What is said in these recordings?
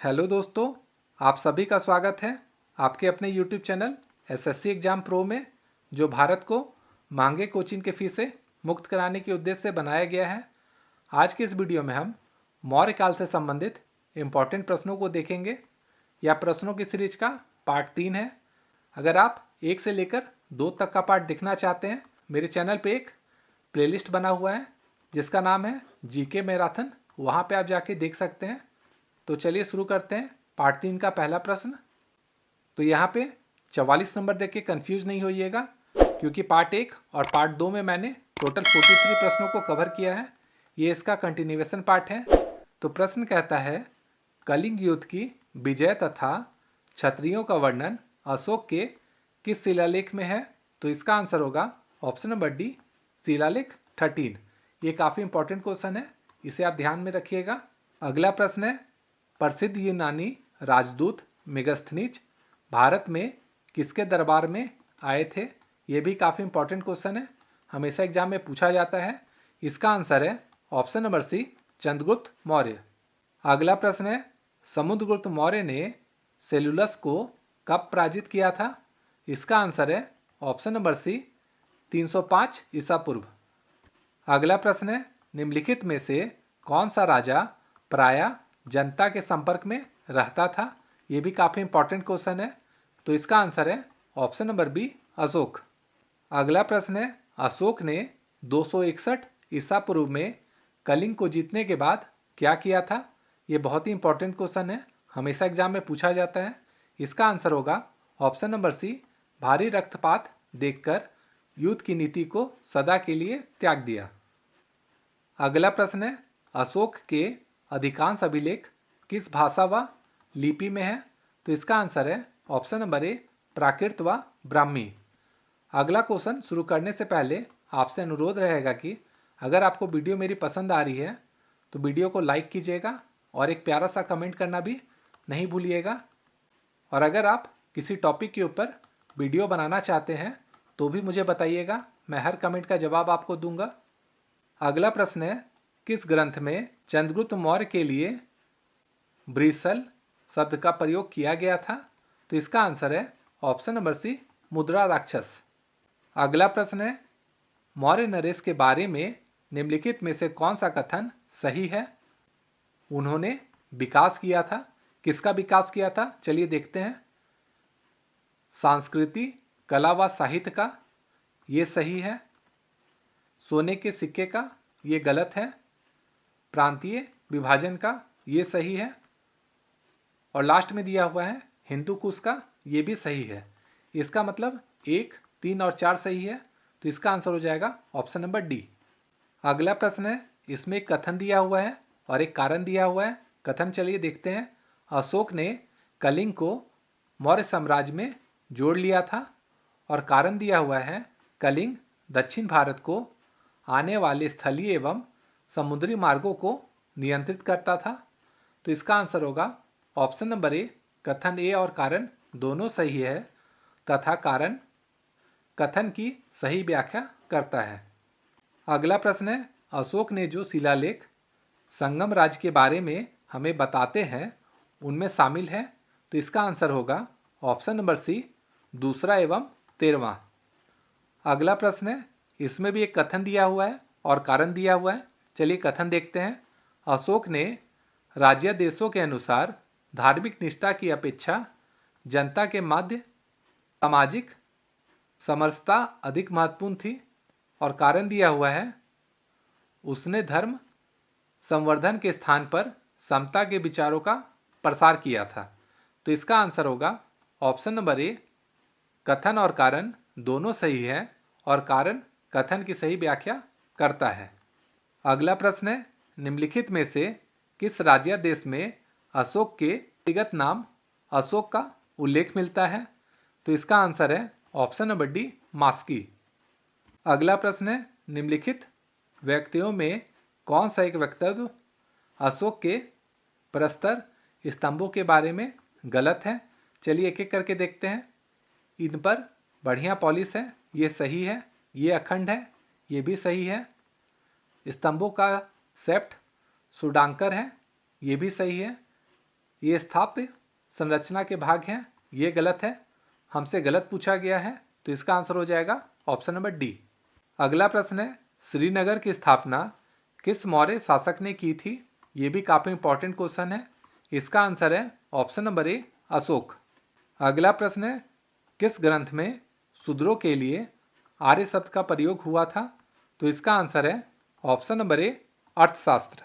Hello दोस्तों, आप सभी का स्वागत है आपके अपने YouTube channel SSC exam pro में, जो भारत को महंगे कोचिंग के फीस से मुक्त कराने के उद्देश्य से बनाया गया है। आज के इस वीडियो में हम मौर्य काल से संबंधित इम्पॉर्टेंट प्रश्नों को देखेंगे। यह प्रश्नों की सीरीज का पार्ट 3 है। अगर आप 1 से लेकर 2 तक का पार्ट देखना चाहते हैं, मेरे चैनल पे एक प्लेलिस्ट बना हुआ है जिसका नाम है जीके मैराथन, वहाँ पे आप जाके देख सकते हैं। तो चलिए शुरू करते हैं पार्ट 3 का पहला प्रश्न। तो यहाँ पे 44 नंबर देख के कन्फ्यूज नहीं होइएगा, क्योंकि पार्ट 1 और पार्ट 2 में मैंने टोटल 43 प्रश्नों को कवर किया है। ये इसका कंटिन्यूएशन पार्ट है। तो प्रश्न कहता है, कलिंग युद्ध की विजय तथा क्षत्रियों का वर्णन अशोक के किस शिलालेख में है? तो इसका आंसर होगा ऑप्शन नंबर डी, शिलालेख 13। ये काफ़ी इंपॉर्टेंट क्वेश्चन है, इसे आप ध्यान में रखिएगा। अगला प्रश्न है, प्रसिद्ध यूनानी राजदूत मेगास्थनीज भारत में किसके दरबार में आए थे? ये भी काफ़ी इंपॉर्टेंट क्वेश्चन है, हमेशा एग्जाम में पूछा जाता है। इसका आंसर है option number C, Chandragupta Maurya. अगला प्रश्न है, समुद्रगुप्त मौर्य ने सेलुलस को कब पराजित किया था? इसका आंसर है ऑप्शन नंबर सी, 305 ईसा पूर्व। अगला प्रश्न है, निम्नलिखित में से कौन सा राजा प्रायः जनता के संपर्क में रहता था? ये भी काफ़ी इंपॉर्टेंट क्वेश्चन है। तो इसका आंसर है ऑप्शन नंबर बी, अशोक। अगला प्रश्न है, अशोक ने 261 ईसा पूर्व में कलिंग को जीतने के बाद क्या किया था? ये बहुत ही इंपॉर्टेंट क्वेश्चन है, हमेशा एग्जाम में पूछा जाता है। इसका आंसर होगा ऑप्शन नंबर सी, भारी रक्तपात देखकर युद्ध की नीति को सदा के लिए त्याग दिया। अगला प्रश्न है, अशोक के अधिकांश अभिलेख किस भाषा व लिपि में है? तो इसका आंसर है ऑप्शन नंबर ए, प्राकृत व ब्राह्मी। अगला क्वेश्चन शुरू करने से पहले आपसे अनुरोध रहेगा कि अगर आपको वीडियो मेरी पसंद आ रही है तो वीडियो को लाइक कीजिएगा और एक प्यारा सा कमेंट करना भी नहीं भूलिएगा। और अगर आप किसी टॉपिक के ऊपर वीडियो बनाना चाहते हैं तो भी मुझे बताइएगा, मैं हर कमेंट का जवाब आपको दूंगा। अगला प्रश्न है, किस ग्रंथ में चंद्रगुप्त मौर्य के लिए ब्रिसल शब्द का प्रयोग किया गया था? तो इसका आंसर है ऑप्शन नंबर सी, मुद्रा राक्षस। अगला प्रश्न है, मौर्य नरेश के बारे में निम्नलिखित में से कौन सा कथन सही है? उन्होंने विकास किया था। किसका विकास किया था? चलिए देखते हैं। संस्कृति, कला व साहित्य का, ये सही है। सोने के सिक्के का, ये गलत है। प्रांतीय विभाजन का, ये सही है। और लास्ट में दिया हुआ है हिंदू कुश का, ये भी सही है। इसका मतलब 1, 3 और 4 सही है। तो इसका आंसर हो जाएगा ऑप्शन नंबर डी। अगला प्रश्न है, इसमें एक कथन दिया हुआ है और एक कारण दिया हुआ है। कथन चलिए देखते हैं। अशोक ने कलिंग को मौर्य साम्राज्य में जोड़ लिया था। और कारण दिया हुआ है, कलिंग दक्षिण भारत को आने वाले स्थलीय एवं समुद्री मार्गों को नियंत्रित करता था। तो इसका आंसर होगा ऑप्शन नंबर ए, कथन ए और कारण दोनों सही है तथा कारण कथन की सही व्याख्या करता है। अगला प्रश्न है, अशोक ने जो शिलालेख संगम राज्य के बारे में हमें बताते हैं उनमें शामिल है? तो इसका आंसर होगा ऑप्शन नंबर सी, दूसरा एवं 13वां। अगला प्रश्न है, इसमें भी एक कथन दिया हुआ है और कारण दिया हुआ है। चलिए कथन देखते हैं। अशोक ने राज्य देशों के अनुसार धार्मिक निष्ठा की अपेक्षा जनता के मध्य सामाजिक समरसता अधिक महत्वपूर्ण थी। और कारण दिया हुआ है, उसने धर्म संवर्धन के स्थान पर समता के विचारों का प्रसार किया था। तो इसका आंसर होगा ऑप्शन नंबर ए, कथन और कारण दोनों सही है और कारण कथन की सही व्याख्या करता है। अगला प्रश्न है, निम्नलिखित में से किस राज्य देश में अशोक के व्यक्तिगत नाम अशोक का उल्लेख मिलता है? तो इसका आंसर है ऑप्शन नंबर डी, मास्की। अगला प्रश्न है, निम्नलिखित व्यक्तियों में कौन सा एक वक्तव्य अशोक के प्रस्तर स्तंभों के बारे में गलत है? चलिए एक एक करके देखते हैं। इन पर बढ़िया पॉलिश है, ये सही है। ये अखंड है, ये भी सही है। स्तंभों का सेप्ट सुडांकर है, ये भी सही है। ये स्थाप्य संरचना के भाग हैं, ये गलत है, हमसे गलत पूछा गया है, तो इसका आंसर हो जाएगा ऑप्शन नंबर डी। अगला प्रश्न है, श्रीनगर की स्थापना किस मौर्य शासक ने की थी? ये भी काफ़ी इंपॉर्टेंट क्वेश्चन है, इसका आंसर है ऑप्शन नंबर ए अशोक। अगला प्रश्न है, किस ग्रंथ में शूद्रों के लिए आर्य शब्द का प्रयोग हुआ था? तो इसका आंसर है ऑप्शन नंबर ए अर्थशास्त्र।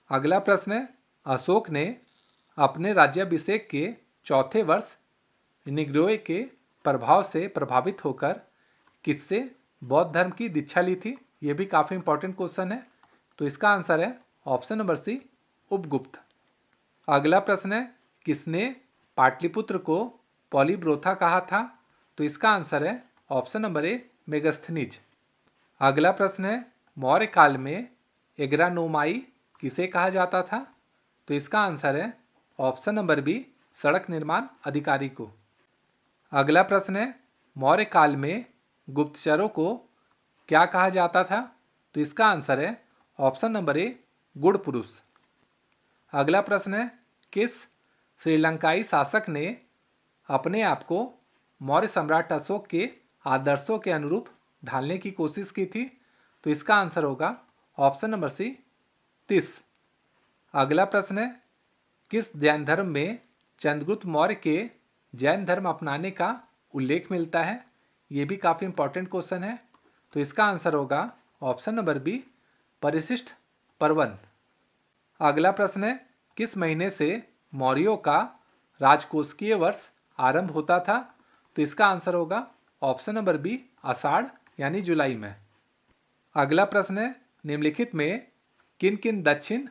अगला प्रश्न है, अशोक ने अपने राज्याभिषेक के चौथे वर्ष निग्रोय के प्रभाव से प्रभावित होकर किससे बौद्ध धर्म की दीक्षा ली थी? ये भी काफ़ी इंपॉर्टेंट क्वेश्चन है, तो इसका आंसर है ऑप्शन नंबर सी उपगुप्त। अगला प्रश्न है, किसने पाटलिपुत्र को पॉलीब्रोथा कहा था? तो इसका आंसर है ऑप्शन नंबर ए मेगस्थनीज। अगला प्रश्न है, मौर्य काल में एग्रानोमाई किसे कहा जाता था? तो इसका आंसर है ऑप्शन नंबर बी सड़क निर्माण अधिकारी को। अगला प्रश्न है, मौर्य काल में गुप्तचरों को क्या कहा जाता था? तो इसका आंसर है ऑप्शन नंबर ए गुड़ पुरुष। अगला प्रश्न है, किस श्रीलंकाई शासक ने अपने आप को मौर्य सम्राट अशोक के आदर्शों के अनुरूप ढालने की कोशिश की थी? तो इसका आंसर होगा ऑप्शन नंबर सी तीस। अगला प्रश्न है, किस जैन धर्म में चंद्रगुप्त मौर्य के जैन धर्म अपनाने का उल्लेख मिलता है? ये भी काफ़ी इंपॉर्टेंट क्वेश्चन है, तो इसका आंसर होगा ऑप्शन नंबर बी परिशिष्ट पर्वन। अगला प्रश्न है, किस महीने से मौर्यों का राजकोषीय वर्ष आरंभ होता था? तो इसका आंसर होगा ऑप्शन नंबर बी आषाढ़ यानी जुलाई में। अगला प्रश्न है, निम्नलिखित में किन किन दक्षिण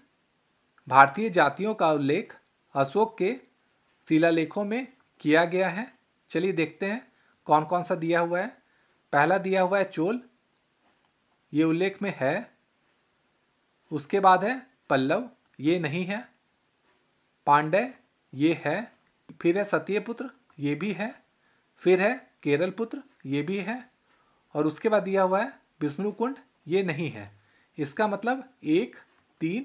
भारतीय जातियों का उल्लेख अशोक के शिलालेखों में किया गया है? चलिए देखते हैं कौन कौन सा दिया हुआ है। पहला दिया हुआ है चोल, ये उल्लेख में है। उसके बाद है पल्लव, ये नहीं है। पांड्य, ये है। फिर है सत्यपुत्र, ये भी है। फिर है केरल पुत्र, ये भी है। और उसके बाद दिया हुआ है विष्णुकुंड, ये नहीं है। इसका मतलब 1, 3,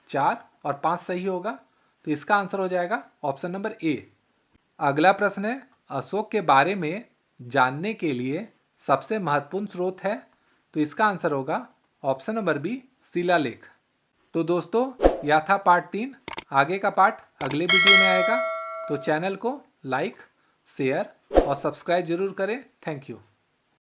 4 और 5 सही होगा, तो इसका आंसर हो जाएगा ऑप्शन नंबर ए। अगला प्रश्न है, अशोक के बारे में जानने के लिए सबसे महत्वपूर्ण स्रोत है? तो इसका आंसर होगा ऑप्शन नंबर बी शिलालेख। तो दोस्तों, यह था पार्ट 3। आगे का पार्ट अगले वीडियो में आएगा, तो चैनल को लाइक, शेयर और सब्सक्राइब जरूर करें। Thank you.